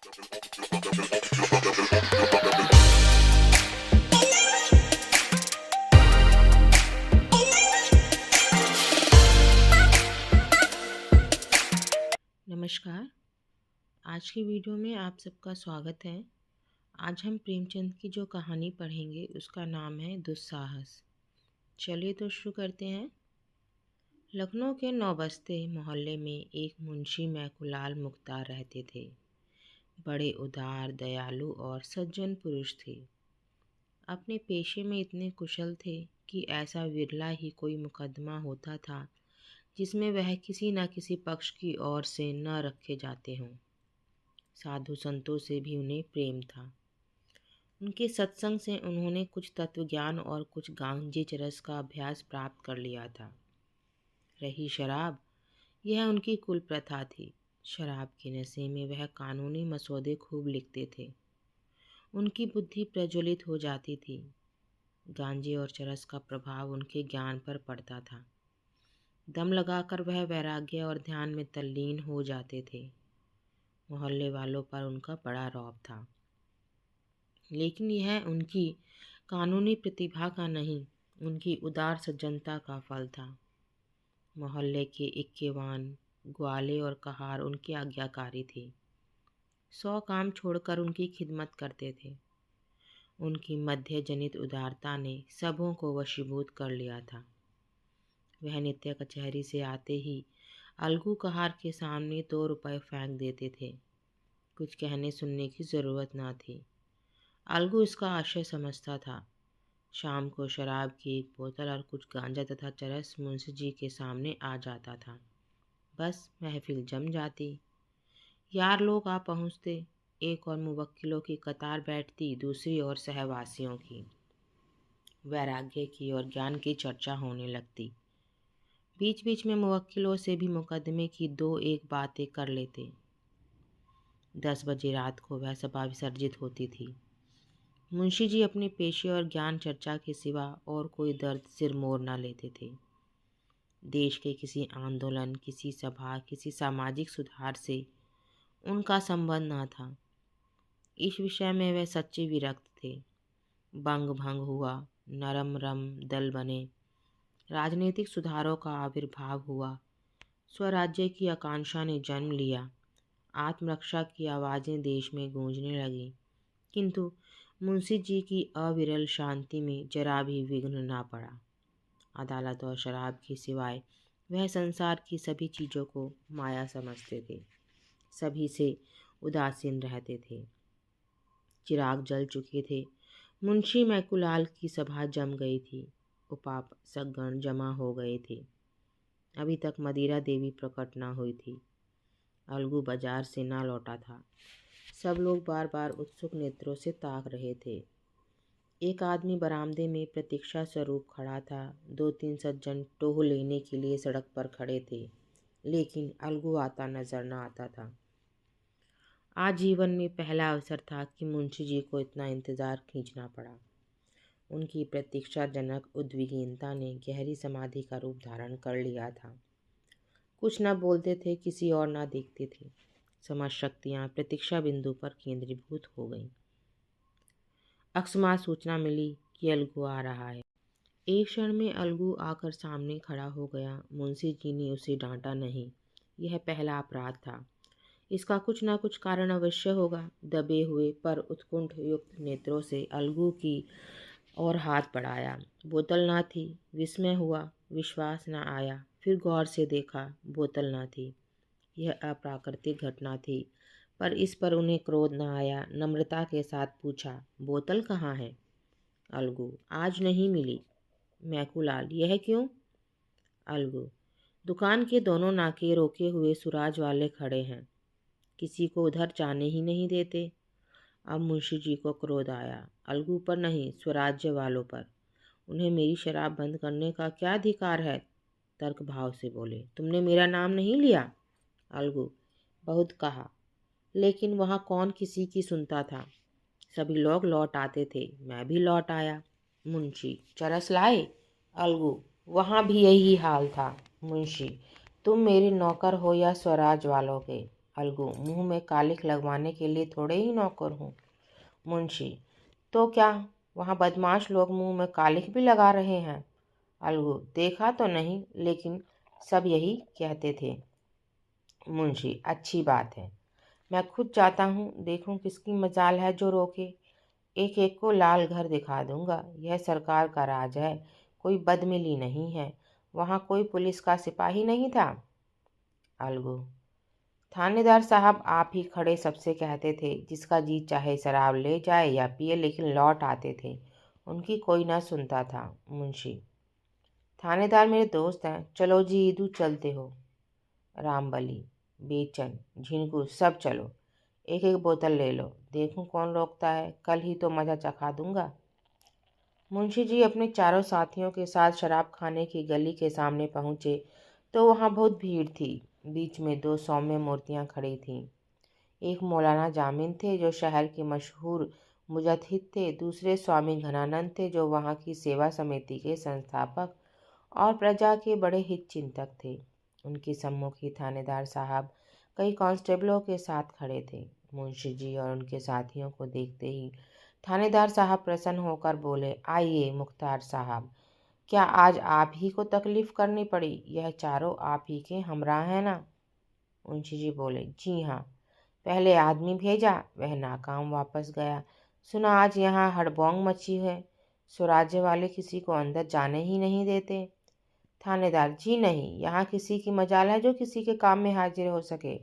नमस्कार। आज की वीडियो में आप सबका स्वागत है। आज हम प्रेमचंद की जो कहानी पढ़ेंगे उसका नाम है दुस्साहस। चलिए तो शुरू करते हैं। लखनऊ के नौबस्ते मोहल्ले में एक मुंशी मैकुलाल मुख्तार रहते थे। बड़े उदार, दयालु और सज्जन पुरुष थे। अपने पेशे में इतने कुशल थे कि ऐसा विरला ही कोई मुकदमा होता था जिसमें वह किसी न किसी पक्ष की ओर से न रखे जाते हों। साधु संतों से भी उन्हें प्रेम था। उनके सत्संग से उन्होंने कुछ तत्व ज्ञान और कुछ गांजे चरस का अभ्यास प्राप्त कर लिया था। रही शराब, यह उनकी कुल प्रथा थी। शराब के नशे में वह कानूनी मसौदे खूब लिखते थे। उनकी बुद्धि प्रज्वलित हो जाती थी। गांजे और चरस का प्रभाव उनके ज्ञान पर पड़ता था। दम लगाकर वह वैराग्य और ध्यान में तल्लीन हो जाते थे। मोहल्ले वालों पर उनका बड़ा रौब था, लेकिन यह उनकी कानूनी प्रतिभा का नहीं, उनकी उदार सज्जनता का फल था। मोहल्ले के इक्केवान, ग्वाले और कहार उनके आज्ञाकारी थे। 100 काम छोड़कर उनकी खिदमत करते थे। उनकी मध्य जनित उदारता ने सबों को वशीभूत कर लिया था। वह नित्य कचहरी से आते ही अलगू कहार के सामने 2 रुपए फेंक देते थे। कुछ कहने सुनने की ज़रूरत ना थी। अलगू इसका आशय समझता था। शाम को शराब की एक बोतल और कुछ गांजा तथा चरस मुंशी जी के सामने आ जाता था। बस महफिल जम जाती। यार लोग आ पहुँचते। एक और मुवक्किलों की कतार बैठती, दूसरी ओर सहवासियों की। वैराग्य की और ज्ञान की चर्चा होने लगती। बीच बीच में मुवक्किलों से भी मुकदमे की 2-1 बातें कर लेते। 10 बजे रात को वह सभा विसर्जित होती थी। मुंशी जी अपने पेशे और ज्ञान चर्चा के सिवा और कोई दर्द सिर मोर न लेते थे। देश के किसी आंदोलन, किसी सभा, किसी सामाजिक सुधार से उनका संबंध न था। इस विषय में वे सच्चे विरक्त थे। बंग भंग हुआ, नरम रम दल बने, राजनीतिक सुधारों का आविर्भाव हुआ, स्वराज्य की आकांक्षा ने जन्म लिया, आत्मरक्षा की आवाज़ें देश में गूंजने लगीं, किंतु मुंशी जी की अविरल शांति में जरा भी विघ्न ना पड़ा। अदालत और शराब के सिवाय वह संसार की सभी चीज़ों को माया समझते थे। सभी से उदासीन रहते थे। चिराग जल चुके थे। मुंशी मैकुलाल की सभा जम गई थी। उपासकगण जमा हो गए थे। अभी तक मदिरा देवी प्रकट न हुई थी। अलगू बाजार से ना लौटा था। सब लोग बार बार उत्सुक नेत्रों से ताक रहे थे। एक आदमी बरामदे में प्रतीक्षा स्वरूप खड़ा था। 2-3 सज्जन टोह लेने के लिए सड़क पर खड़े थे, लेकिन अलगू आता नजर न आता था। आज जीवन में पहला अवसर था कि मुंशी जी को इतना इंतजार खींचना पड़ा। उनकी प्रतीक्षाजनक उद्विग्नता ने गहरी समाधि का रूप धारण कर लिया था। कुछ न बोलते थे, किसी और न देखते थे। समस्त शक्तियाँ प्रतीक्षा बिंदु पर केंद्रीभूत हो गईं। अकस्मात सूचना मिली कि अलगू आ रहा है। एक क्षण में अलगू आकर सामने खड़ा हो गया। मुंशी जी ने उसे डांटा नहीं। यह पहला अपराध था। इसका कुछ न कुछ कारण अवश्य होगा। दबे हुए पर उत्कुंठ युक्त नेत्रों से अलगू की और हाथ बढ़ाया। बोतल ना थी। विस्मय हुआ, विश्वास न आया। फिर गौर से देखा, बोतल ना थी। यह अप्राकृतिक घटना थी, पर इस पर उन्हें क्रोध न आया। नम्रता के साथ पूछा, बोतल कहाँ है? अलगू, आज नहीं मिली। मैकुलाल, यह क्यों? अलगू, दुकान के दोनों नाके रोके हुए सुराज वाले खड़े हैं, किसी को उधर जाने ही नहीं देते। अब मुंशी जी को क्रोध आया। अलगू पर नहीं, स्वराज्य वालों पर। उन्हें मेरी शराब बंद करने का क्या अधिकार है? तर्क भाव से बोले, तुमने मेरा नाम नहीं लिया? अलगू, बहुत कहा, लेकिन वहाँ कौन किसी की सुनता था। सभी लोग लौट आते थे, मैं भी लौट आया। मुंशी, चरस लाए? अलगू, वहाँ भी यही हाल था। मुंशी, तुम मेरे नौकर हो या स्वराज वालों के? अलगू, मुंह में कालिख लगवाने के लिए थोड़े ही नौकर हूँ। मुंशी, तो क्या वहाँ बदमाश लोग मुंह में कालिख भी लगा रहे हैं? अलगू, देखा तो नहीं, लेकिन सब यही कहते थे। मुंशी, अच्छी बात है, मैं खुद जाता हूँ, देखूं किसकी मजाल है जो रोके। एक एक को लाल घर दिखा दूंगा। यह सरकार का राज है, कोई बदमिली नहीं है। वहाँ कोई पुलिस का सिपाही नहीं था? अलगू, थानेदार साहब आप ही खड़े सबसे कहते थे, जिसका जी चाहे शराब ले जाए या पिए, लेकिन लौट आते थे। उनकी कोई ना सुनता था। मुंशी, थानेदार मेरे दोस्त हैं, चलो जी ईदू चलते हो। रामबली, बेचन, झिनकू, सब चलो। एक एक बोतल ले लो, देखूं कौन रोकता है, कल ही तो मजा चखा दूंगा। मुंशी जी अपने चारों साथियों के साथ शराब खाने की गली के सामने पहुंचे तो वहां बहुत भीड़ थी। बीच में दो सौम्य मूर्तियां खड़ी थीं। एक मौलाना जामिन थे जो शहर के मशहूर मुजद्दिद थे, दूसरे स्वामी घनानंद थे जो वहां की सेवा समिति के संस्थापक और प्रजा के बड़े हित चिंतक थे। उनके सम्मुख ही थानेदार साहब कई कांस्टेबलों के साथ खड़े थे। मुंशी जी और उनके साथियों को देखते ही थानेदार साहब प्रसन्न होकर बोले, आइए मुख्तार साहब, क्या आज आप ही को तकलीफ करनी पड़ी? यह चारों आप ही के हमरा हैं ना? मुंशी जी बोले, जी हाँ, पहले आदमी भेजा, वह नाकाम वापस गया। सुना आज यहाँ हड़बोंग मची है, स्वराज्य वाले किसी को अंदर जाने ही नहीं देते। थानेदार, जी नहीं, यहाँ किसी की मजाल है जो किसी के काम में हाजिर हो सके।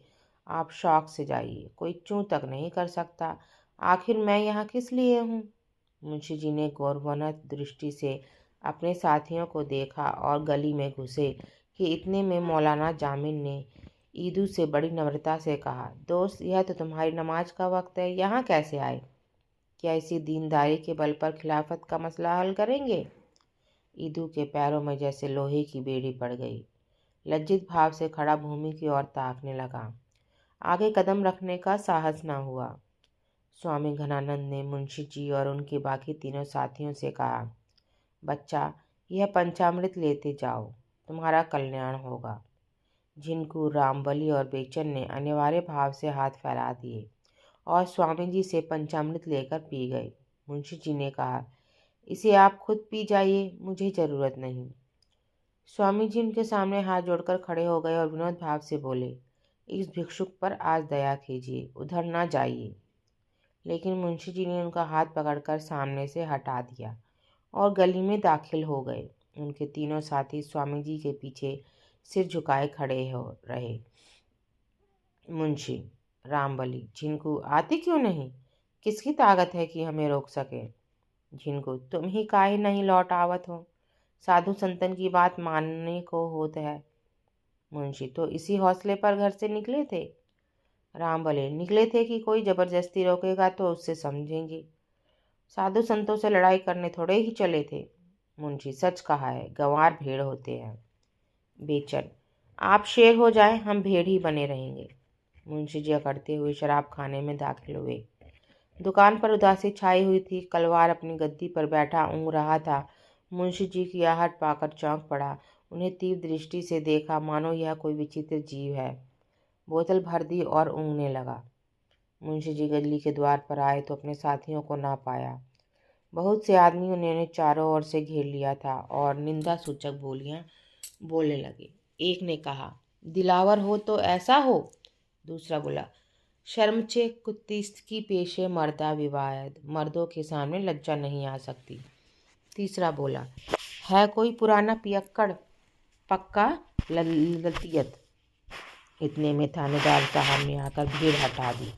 आप शौक से जाइए, कोई चूं तक नहीं कर सकता। आखिर मैं यहाँ किस लिए हूँ? मुंशी जी ने गौरवोन्नत दृष्टि से अपने साथियों को देखा और गली में घुसे कि इतने में मौलाना जामिन ने ईदू से बड़ी नम्रता से कहा, दोस्त, यह तो तुम्हारी नमाज का वक्त है, यहाँ कैसे आए? क्या इसी दीनदारी के बल पर खिलाफत का मसला हल करेंगे? ईदू के पैरों में जैसे लोहे की बेड़ी पड़ गई। लज्जित भाव से खड़ा भूमि की ओर ताकने लगा। आगे कदम रखने का साहस न हुआ। स्वामी घनानंद ने मुंशी जी और उनके बाकी तीनों साथियों से कहा, बच्चा, यह पंचामृत लेते जाओ, तुम्हारा कल्याण होगा। झिनकू, रामबली और बेचन ने अनिवार्य भाव से हाथ फैला दिए और स्वामी जी से पंचामृत लेकर पी गए। मुंशी जी ने कहा, इसे आप खुद पी जाइए, मुझे ज़रूरत नहीं। स्वामी जी उनके सामने हाथ जोड़कर खड़े हो गए और विनोद भाव से बोले, इस भिक्षुक पर आज दया कीजिए, उधर ना जाइए। लेकिन मुंशी जी ने उनका हाथ पकड़कर सामने से हटा दिया और गली में दाखिल हो गए। उनके तीनों साथी स्वामी जी के पीछे सिर झुकाए खड़े हो रहे। मुंशी, रामबली, झिनकू, आते क्यों नहीं? किसकी ताकत है कि हमें रोक सके? झिनकू, तुम ही काहे नहीं लौट आवत हो? साधु संतन की बात मानने को होत है। मुंशी, तो इसी हौसले पर घर से निकले थे? रामबली, निकले थे कि कोई जबरदस्ती रोकेगा तो उससे समझेंगे। साधु संतों से लड़ाई करने थोड़े ही चले थे। मुंशी, सच कहा है, गंवार भेड़ होते हैं। बेचन, आप शेर हो जाएं, हम भेड़ ही बने रहेंगे। मुंशी जी अकड़ते हुए शराब खाने में दाखिल हुए। दुकान पर उदासी छाई हुई थी। कलवार अपनी गद्दी पर बैठा ऊँघ रहा था। मुंशी जी की आहट पाकर चौंक पड़ा। उन्हें तीव्र दृष्टि से देखा, मानो यह कोई विचित्र जीव है। बोतल भर दी और ऊँघने लगा। मुंशी जी गली के द्वार पर आए तो अपने साथियों को ना पाया। बहुत से आदमियों ने उन्हें चारों ओर से घेर लिया था और निंदा सूचक बोलियां बोलने लगे। एक ने कहा, दिलावर हो तो ऐसा हो। दूसरा बोला, शर्मचे कुत्तीस की पेशे मर्दा विवाद, मर्दों के सामने लज्जा नहीं आ सकती। तीसरा बोला, है कोई पुराना पियक्कड़, पक्का लतियत। इतने में थानेदार साहब ने आकर भीड़ हटा दी।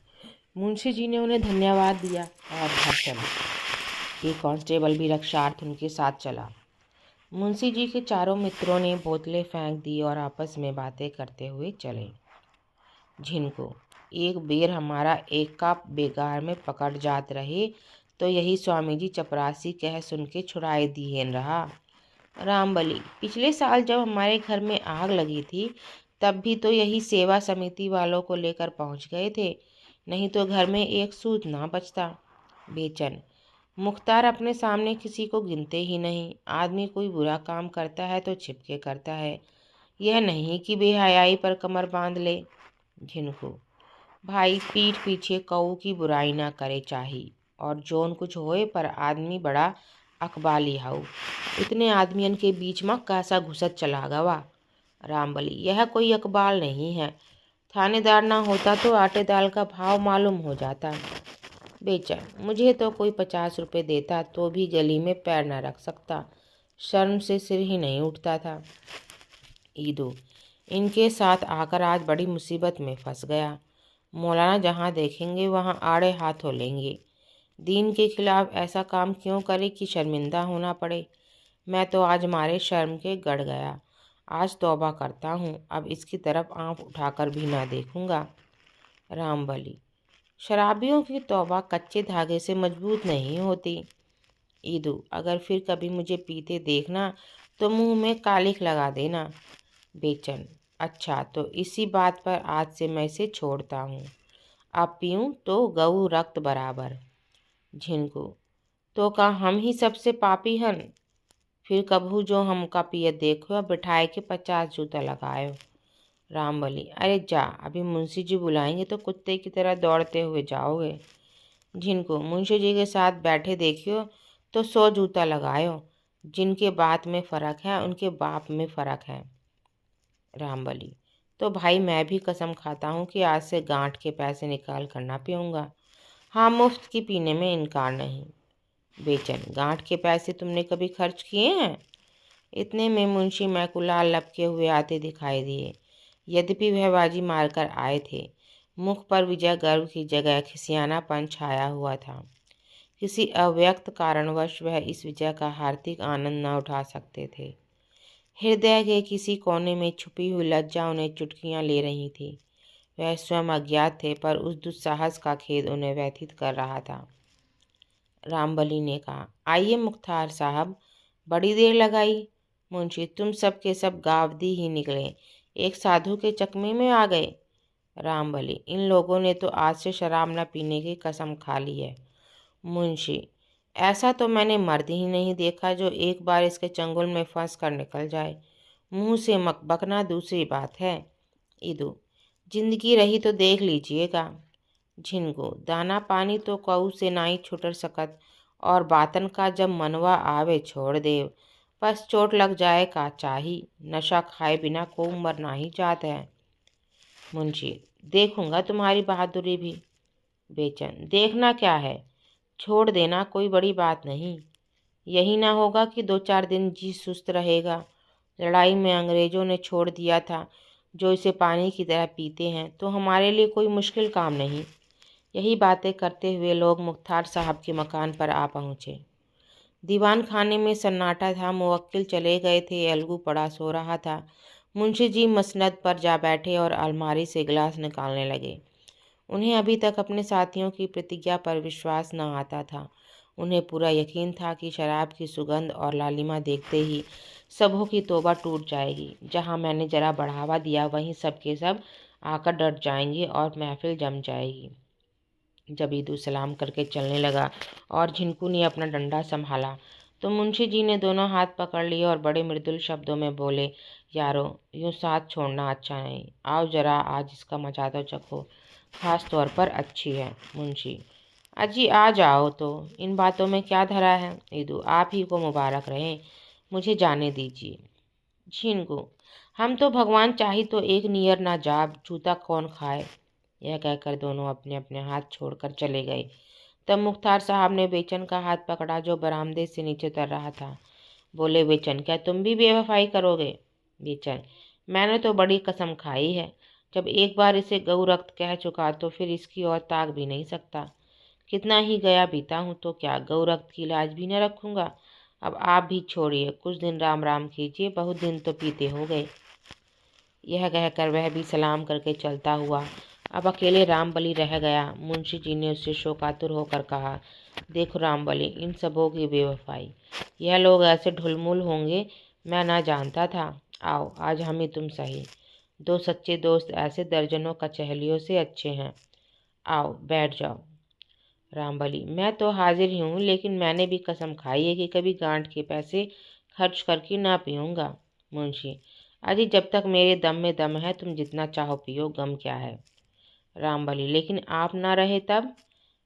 मुंशी जी ने उन्हें धन्यवाद दिया और घर चले। एक कांस्टेबल भी रक्षार्थ उनके साथ चला। मुंशी जी के चारों मित्रों ने बोतलें फेंक दी और आपस में बातें करते हुए चले। झिनको, एक बेर हमारा एक का बेगार में पकड़ जात रहे तो यही स्वामी जी चपरासी कह सुन के छुड़ाए दिएन रहा। रामबली, पिछले साल जब हमारे घर में आग लगी थी तब भी तो यही सेवा समिति वालों को लेकर पहुंच गए थे, नहीं तो घर में एक सूत ना बचता। बेचन, मुख्तार अपने सामने किसी को गिनते ही नहीं। आदमी कोई बुरा काम करता है तो छिपके करता है, यह नहीं कि बेहयाई पर कमर बांध ले। झिनकू, भाई पीठ पीछे कऊ की बुराई ना करे चाही, और जोन कुछ होए पर आदमी बड़ा अकबाली हाउ। इतने आदमियन के बीच में कैसा घुसत चला गवा। रामबली, यह कोई अकबाल नहीं है। थानेदार ना होता तो आटे दाल का भाव मालूम हो जाता। बेचैन, मुझे तो कोई 50 रुपये देता तो भी गली में पैर न रख सकता, शर्म से सिर ही नहीं उठता था। ईदू, इनके साथ आकर आज बड़ी मुसीबत में फंस गया। मौलाना जहाँ देखेंगे वहाँ आड़े हाथों लेंगे। दीन के खिलाफ ऐसा काम क्यों करे कि शर्मिंदा होना पड़े। मैं तो आज मारे शर्म के गड़ गया। आज तौबा करता हूँ, अब इसकी तरफ आँख उठाकर भी ना देखूँगा। रामबली, शराबियों की तौबा कच्चे धागे से मजबूत नहीं होती। ईदू, अगर फिर कभी मुझे पीते देखना तो मुंह में कालिख लगा देना। बेचन, अच्छा तो इसी बात पर आज से मैं इसे छोड़ता हूँ। अब पीऊँ तो गऊ रक्त बराबर। झिनकू, तो का हम ही सबसे पापी हन। फिर कभू जो हमका पियत देखो बिठाए के 50 जूता लगायो। रामबली, अरे जा, अभी मुंशी जी बुलाएंगे तो कुत्ते की तरह दौड़ते हुए जाओगे। जिनको मुंशी जी के साथ बैठे देखियो तो 100 जूता लगायो। जिनके बात में फ़र्क है उनके बाप में फ़र्क है। रामबली, तो भाई मैं भी कसम खाता हूँ कि आज से गांठ के पैसे निकाल कर ना पीऊँगा। हाँ, मुफ्त की पीने में इनकार नहीं। बेचन, गांठ के पैसे तुमने कभी खर्च किए हैं? इतने में मुंशी मैकुलाल लपके हुए आते दिखाई दिए। यद्यपि वह बाजी मारकर आए थे, मुख पर विजय गर्व की जगह खिसियानापन छाया हुआ था। किसी अव्यक्त कारणवश वह इस विजय का हार्दिक आनंद न उठा सकते थे। हृदय के किसी कोने में छुपी हुई लज्जा उन्हें चुटकियां ले रही थी। वह स्वयं अज्ञात थे, पर उस दुस्साहस का खेद उन्हें व्यथित कर रहा था। रामबली ने कहा, आइए मुख्तार साहब, बड़ी देर लगाई। मुंशी, तुम सब के सब गावदी ही निकले, एक साधु के चकमे में आ गए। रामबली, इन लोगों ने तो आज से शराब न पीने की कसम खा ली है। मुंशी, ऐसा तो मैंने मर्द ही नहीं देखा जो एक बार इसके चंगुल में फंस कर निकल जाए। मुंह से बकना दूसरी बात है। ईदू, जिंदगी रही तो देख लीजिएगा। झिनगो, दाना पानी तो कऊ से नाई छुटर सकत, और बातन का जब मनवा आवे छोड़ देव। बस चोट लग जाए का चाही, नशा खाए बिना को मर नहीं जात है। मुंशी, देखूंगा तुम्हारी बहादुरी भी। बेचन, देखना क्या है, छोड़ देना कोई बड़ी बात नहीं। यही ना होगा कि 2-4 दिन जी सुस्त रहेगा। लड़ाई में अंग्रेजों ने छोड़ दिया था, जो इसे पानी की तरह पीते हैं, तो हमारे लिए कोई मुश्किल काम नहीं। यही बातें करते हुए लोग मुख्तार साहब के मकान पर आ पहुँचे। दीवान खाने में सन्नाटा था। मुवक्किल चले गए थे, अलगू पड़ा सो रहा था। मुंशी जी मसनद पर जा बैठे और अलमारी से गिलास निकालने लगे। उन्हें अभी तक अपने साथियों की प्रतिज्ञा पर विश्वास न आता था। उन्हें पूरा यकीन था कि शराब की सुगंध और लालिमा देखते ही सबों की तौबा टूट जाएगी। जहां मैंने जरा बढ़ावा दिया वहीं सब के सब आकर डट जाएंगे और महफिल जम जाएगी। जब ईदू सलाम करके चलने लगा और झिनकू ने अपना डंडा संभाला तो मुंशी जी ने दोनों हाथ पकड़ लिए और बड़े मृदुल शब्दों में बोले, यारो, यूँ साथ छोड़ना अच्छा नहीं। आओ जरा आज इसका मजा तो चखो, खास तौर पर अच्छी है। मुंशी, अजी आ जाओ तो, इन बातों में क्या धरा है। ईदू, आप ही को मुबारक रहे, मुझे जाने दीजिए। झिनकू, हम तो भगवान चाही तो एक नियर ना जाब, जूता कौन खाए। यह कहकर दोनों अपने अपने हाथ छोड़कर चले गए। तब मुख्तार साहब ने बेचन का हाथ पकड़ा जो बरामदे से नीचे उतर रहा था। बोले, बेचन, क्या तुम भी बेवफाई करोगे। बेचन, मैंने तो बड़ी कसम खाई है। जब एक बार इसे गऊ रक्त कह चुका तो फिर इसकी ओर ताक भी नहीं सकता। कितना ही गया बीता हूँ तो क्या गऊ रक्त की लाज भी न रखूँगा। अब आप भी छोड़िए, कुछ दिन राम राम कीजिए, बहुत दिन तो पीते हो गए। यह कहकर वह भी सलाम करके चलता हुआ अब अकेले रामबली रह गया। मुंशी जी ने उससे शोकातुर होकर कहा, देखो रामबली, इन सबों की बेवफाई, यह लोग ऐसे ढुलमुल होंगे मैं ना जानता था। आओ आज हम ही तुम सही, दो सच्चे दोस्त ऐसे दर्जनों कचहलियों से अच्छे हैं। आओ बैठ जाओ। रामबली, मैं तो हाजिर ही हूँ, लेकिन मैंने भी कसम खाई है कि कभी गांठ के पैसे खर्च करके ना पीऊँगा। मुंशी, अजी जब तक मेरे दम में दम है तुम जितना चाहो पियो, गम क्या है। रामबली, लेकिन आप ना रहे तब?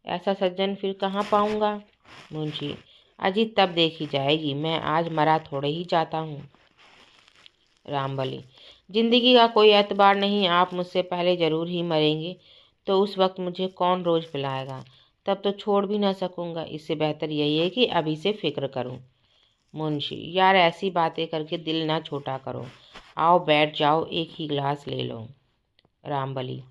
ऐसा सज्जन फिर कहाँ पाऊंगा? मुंशी, अजी तब देखी जाएगी, मैं आज मरा थोड़े ही जाता हूँ। रामबली, जिंदगी का कोई एतबार नहीं, आप मुझसे पहले जरूर ही मरेंगे, तो उस वक्त मुझे कौन रोज पिलाएगा? तब तो छोड़ भी ना सकूंगा। इससे बेहतर यही है कि अभी से फिक्र करूं। मुंशी, यार ऐसी बातें करके दिल ना छोटा करो। आओ बैठ जाओ, एक ही गिलास ले लो। रामबली,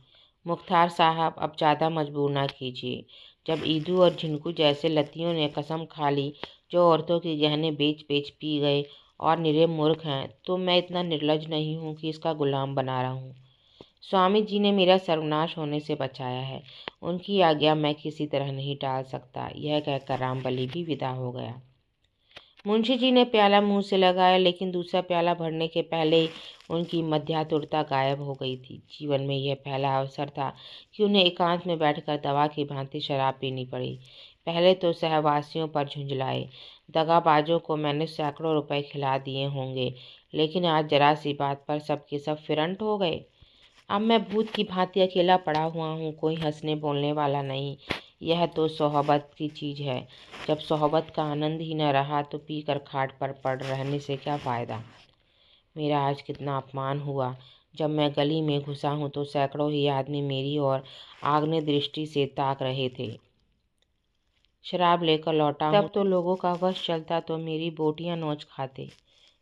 मुख्तार साहब अब ज़्यादा मजबूर ना कीजिए। जब ईदू और झिनकू जैसे लतियों ने कसम खा ली जो औरतों के गहने बेच बेच पी गए और निरे मूर्ख हैं, तो मैं इतना निर्लज नहीं हूँ कि इसका गुलाम बना रहा हूँ। स्वामी जी ने मेरा सर्वनाश होने से बचाया है, उनकी आज्ञा मैं किसी तरह नहीं टाल सकता। यह कहकर रामबली भी विदा हो गया। मुंशी जी ने प्याला मुंह से लगाया, लेकिन दूसरा प्याला भरने के पहले ही उनकी मध्यातुरता गायब हो गई थी। जीवन में यह पहला अवसर था कि उन्हें एकांत में बैठकर दवा की भांति शराब पीनी पड़ी। पहले तो सहवासियों पर झुंझलाए, दगाबाजों को मैंने सैकड़ों रुपए खिला दिए होंगे, लेकिन आज जरा सी बात पर सबके सब फिरंट हो गए। अब मैं भूत की भांति अकेला पड़ा हुआ हूँ, कोई हंसने बोलने वाला नहीं। यह तो सोहबत की चीज़ है। जब सोहबत का आनंद ही न रहा तो पीकर खाट पर पड़ रहने से क्या फ़ायदा। मेरा आज कितना अपमान हुआ। जब मैं गली में घुसा हूँ तो सैकड़ों ही आदमी मेरी ओर आग्नेय दृष्टि से ताक रहे थे। शराब लेकर लौटा हूँ, तब तो लोगों का वश चलता तो मेरी बोटियाँ नोच खाते।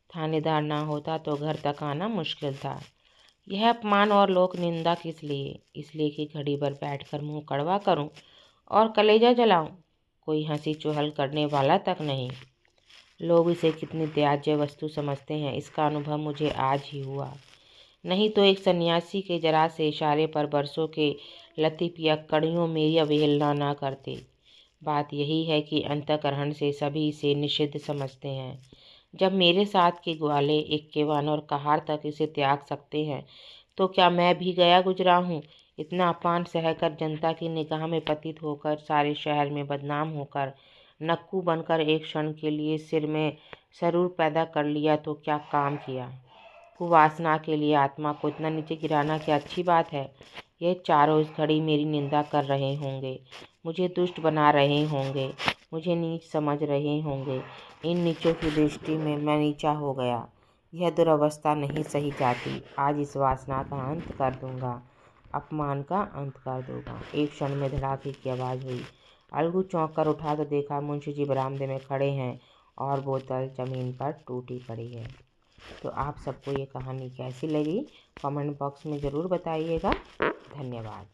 थानेदार ना होता तो घर तक आना मुश्किल था। यह अपमान और लोक निंदा किस लिए? इसलिए कि घड़ी भर बैठकर मुंह कड़वा करूं और कलेजा जलाऊं। कोई हंसी चुहल करने वाला तक नहीं। लोग इसे कितनी त्याज्य वस्तु समझते हैं, इसका अनुभव मुझे आज ही हुआ। नहीं तो एक सन्यासी के जरा से इशारे पर बरसों के लती पियक्कड़ियों मेरी अवहेलना ना करते। बात यही है कि अंतःकरण से सभी इसे निषिद्ध समझते हैं। जब मेरे साथ के ग्वाले, इक्केवान और कहार तक इसे त्याग सकते हैं, तो क्या मैं भी गया गुजरा हूँ? इतना अपमान सहकर, जनता की निगाह में पतित होकर, सारे शहर में बदनाम होकर, नक्कू बनकर एक क्षण के लिए सिर में सरूर पैदा कर लिया तो क्या काम किया? कुवासना के लिए आत्मा को इतना नीचे गिराना क्या अच्छी बात है? ये चारों इस घड़ी मेरी निंदा कर रहे होंगे, मुझे दुष्ट बना रहे होंगे, मुझे नीच समझ रहे होंगे। इन नीचों की दृष्टि में मैं नीचा हो गया। यह दुरवस्था नहीं सही जाती। आज इस वासना का अंत कर दूंगा, अपमान का अंत कर दूंगा। एक क्षण में धड़ाके की आवाज़ हुई। अलगू चौंक कर उठा तो देखा मुंशी जी बरामदे में खड़े हैं और बोतल जमीन पर टूटी पड़ी है। तो आप सबको ये कहानी कैसी लगी कमेंट बॉक्स में ज़रूर बताइएगा। धन्यवाद।